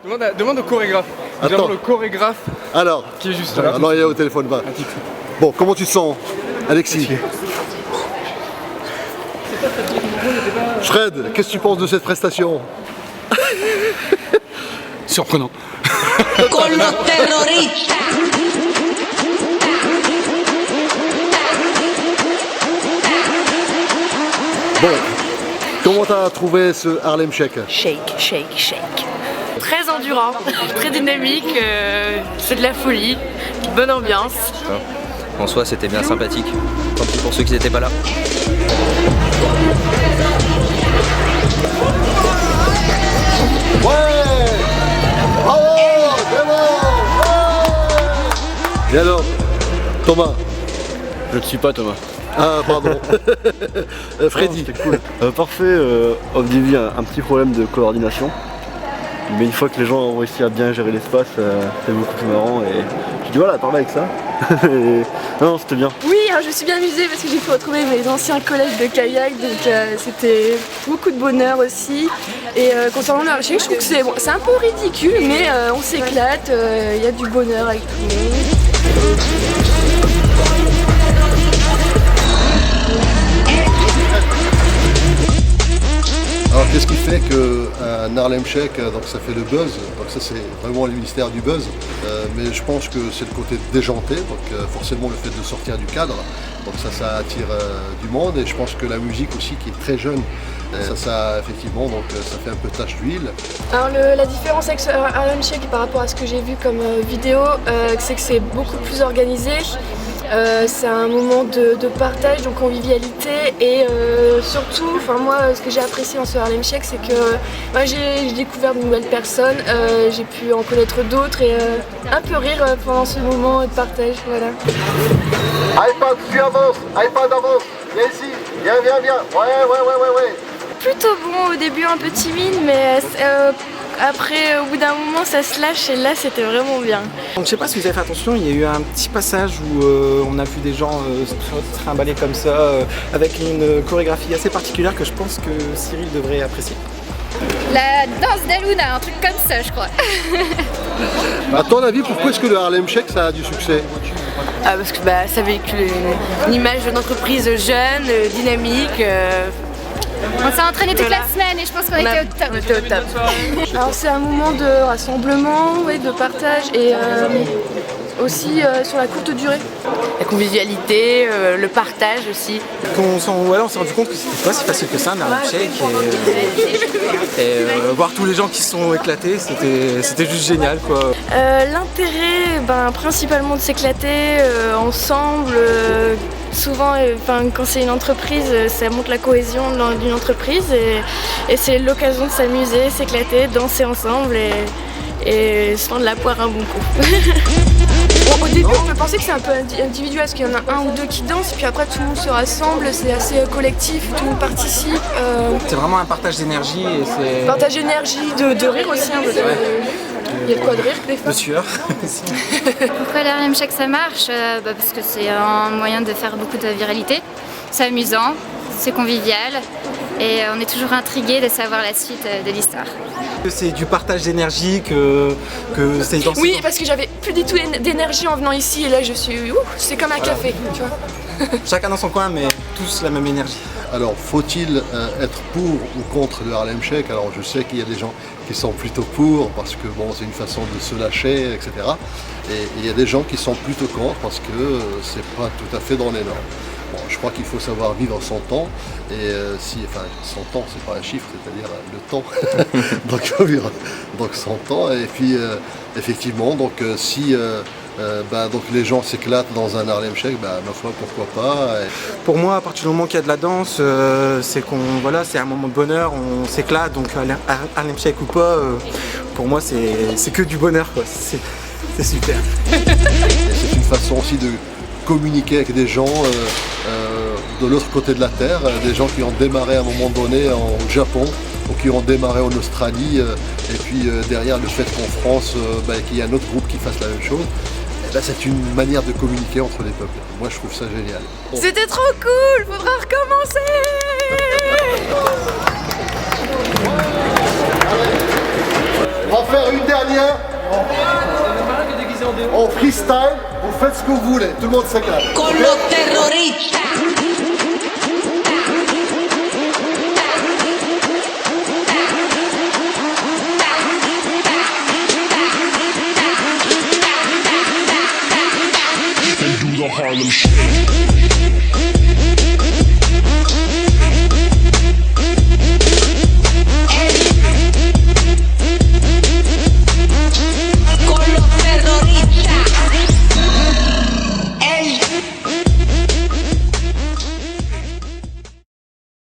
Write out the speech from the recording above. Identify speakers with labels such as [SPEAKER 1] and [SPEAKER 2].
[SPEAKER 1] Demande au chorégraphe.
[SPEAKER 2] Attends.
[SPEAKER 1] Le chorégraphe
[SPEAKER 2] Alors,
[SPEAKER 1] qui est juste là.
[SPEAKER 2] non, il est au téléphone, va. Bon, comment tu te sens, Alexis? Fred, qu'est-ce que tu penses de cette prestation?
[SPEAKER 1] Surprenant.
[SPEAKER 3] Con los terroristas.
[SPEAKER 2] Bon, comment t'as trouvé ce Harlem Shake?
[SPEAKER 4] Shake. Très endurant, très dynamique, c'est de la folie, bonne ambiance.
[SPEAKER 5] En soi, c'était bien sympathique. Tant pis pour ceux qui n'étaient pas là.
[SPEAKER 2] Ouais! Bravo! C'est bon! Ouais! Et alors, Thomas?
[SPEAKER 6] Je ne suis pas Thomas.
[SPEAKER 2] Ah, pardon. Freddy.
[SPEAKER 6] C'était cool. Parfait, au début un petit problème de coordination. Mais une fois que les gens ont réussi à bien gérer l'espace, c'est beaucoup plus marrant et j'ai dit voilà, parle avec ça. Non, c'était bien.
[SPEAKER 7] Oui, je me suis bien amusée parce que j'ai pu retrouver mes anciens collègues de kayak, donc c'était beaucoup de bonheur aussi. Et concernant le Harlem, je trouve que c'est un peu ridicule, mais on s'éclate, il y a du bonheur avec tout le monde.
[SPEAKER 2] Alors qu'est-ce qui fait qu'un Harlem Shake, donc ça fait le buzz, donc ça c'est vraiment le ministère du buzz, mais je pense que c'est le côté déjanté, donc forcément le fait de sortir du cadre, donc ça attire du monde et je pense que la musique aussi qui est très jeune, ça effectivement donc ça fait un peu tache d'huile.
[SPEAKER 7] Alors la différence avec ce Harlem Shake par rapport à ce que j'ai vu comme vidéo, c'est que c'est beaucoup plus organisé. C'est un moment de partage, de convivialité et surtout, moi ce que j'ai apprécié dans ce Harlem Shake, c'est que moi j'ai découvert de nouvelles personnes, j'ai pu en connaître d'autres et un peu rire pendant ce moment de partage, voilà.
[SPEAKER 2] iPad, tu avances, iPad avance, viens ici, viens, ouais.
[SPEAKER 7] Plutôt bon au début, un peu timide, mais après, au bout d'un moment, ça se lâche et là, c'était vraiment bien.
[SPEAKER 1] Donc, je sais pas si vous avez fait attention, il y a eu un petit passage où on a vu des gens se trimballer comme ça, avec une chorégraphie assez particulière que je pense que Cyril devrait apprécier.
[SPEAKER 8] La danse d'Aluna, un truc comme ça, je crois.
[SPEAKER 2] À ton avis, pourquoi est-ce que le Harlem Shake ça a du succès?
[SPEAKER 4] Parce que ça véhicule une image d'entreprise jeune, dynamique.
[SPEAKER 8] On s'est entraîné toute la semaine et je pense qu'on était au top.
[SPEAKER 7] Alors c'est un moment de rassemblement, de partage et aussi sur la courte durée.
[SPEAKER 4] La convivialité, le partage aussi.
[SPEAKER 1] On s'est rendu compte que c'était pas si facile que ça, un Harlem Shake. Et voir tous les gens qui se sont éclatés, c'était juste génial, quoi.
[SPEAKER 7] L'intérêt, principalement de s'éclater ensemble. Souvent, quand c'est une entreprise, ça montre la cohésion d'une entreprise et c'est l'occasion de s'amuser, s'éclater, danser ensemble et se prendre la poire un bon coup. Au début, on peut penser que c'est un peu individuel, parce qu'il y en a un ou deux qui dansent, puis après tout le monde se rassemble, c'est assez collectif, tout le monde participe.
[SPEAKER 1] C'est vraiment un partage d'énergie et c'est...
[SPEAKER 7] Partage d'énergie, de rire aussi, il y a de quoi de rire des fois.
[SPEAKER 1] De sueur.
[SPEAKER 8] Pourquoi l'Harlem Shake ça marche? Parce que c'est un moyen de faire beaucoup de viralité. C'est amusant, c'est convivial et on est toujours intrigué de savoir la suite de l'histoire.
[SPEAKER 1] C'est du partage d'énergie, que c'est dans...
[SPEAKER 7] Oui, parce que j'avais plus du tout d'énergie en venant ici et là je suis... c'est comme un café, tu vois.
[SPEAKER 1] Chacun dans son coin, mais tous la même énergie.
[SPEAKER 2] Alors, faut-il être pour ou contre le Harlem Shake? Alors, je sais qu'il y a des gens qui sont plutôt pour parce que bon, c'est une façon de se lâcher, etc. Et il y a des gens qui sont plutôt contre parce que c'est pas tout à fait dans les normes. Bon, je crois qu'il faut savoir vivre son temps et son temps, c'est pas un chiffre, c'est-à-dire le temps. Donc, il faut vivre donc son temps et puis effectivement, donc si donc les gens s'éclatent dans un Harlem Shake, ma foi, pourquoi pas.
[SPEAKER 1] Pour moi, à partir du moment qu'il y a de la danse, c'est un moment de bonheur, on s'éclate, donc Harlem Shake ou pas, pour moi c'est que du bonheur, quoi. C'est super.
[SPEAKER 2] C'est une façon aussi de communiquer avec des gens de l'autre côté de la Terre, des gens qui ont démarré à un moment donné au Japon, ou qui ont démarré en Australie, et puis derrière le fait qu'en France, qu'il y ait un autre groupe qui fasse la même chose. C'est une manière de communiquer entre les peuples. Moi, je trouve ça génial.
[SPEAKER 7] C'était trop cool, faudra recommencer.
[SPEAKER 2] On va faire une dernière. En freestyle, vous faites ce que vous voulez, tout le monde s'éclate.
[SPEAKER 3] Con los terroristas.
[SPEAKER 9] And do the Harlem Shake.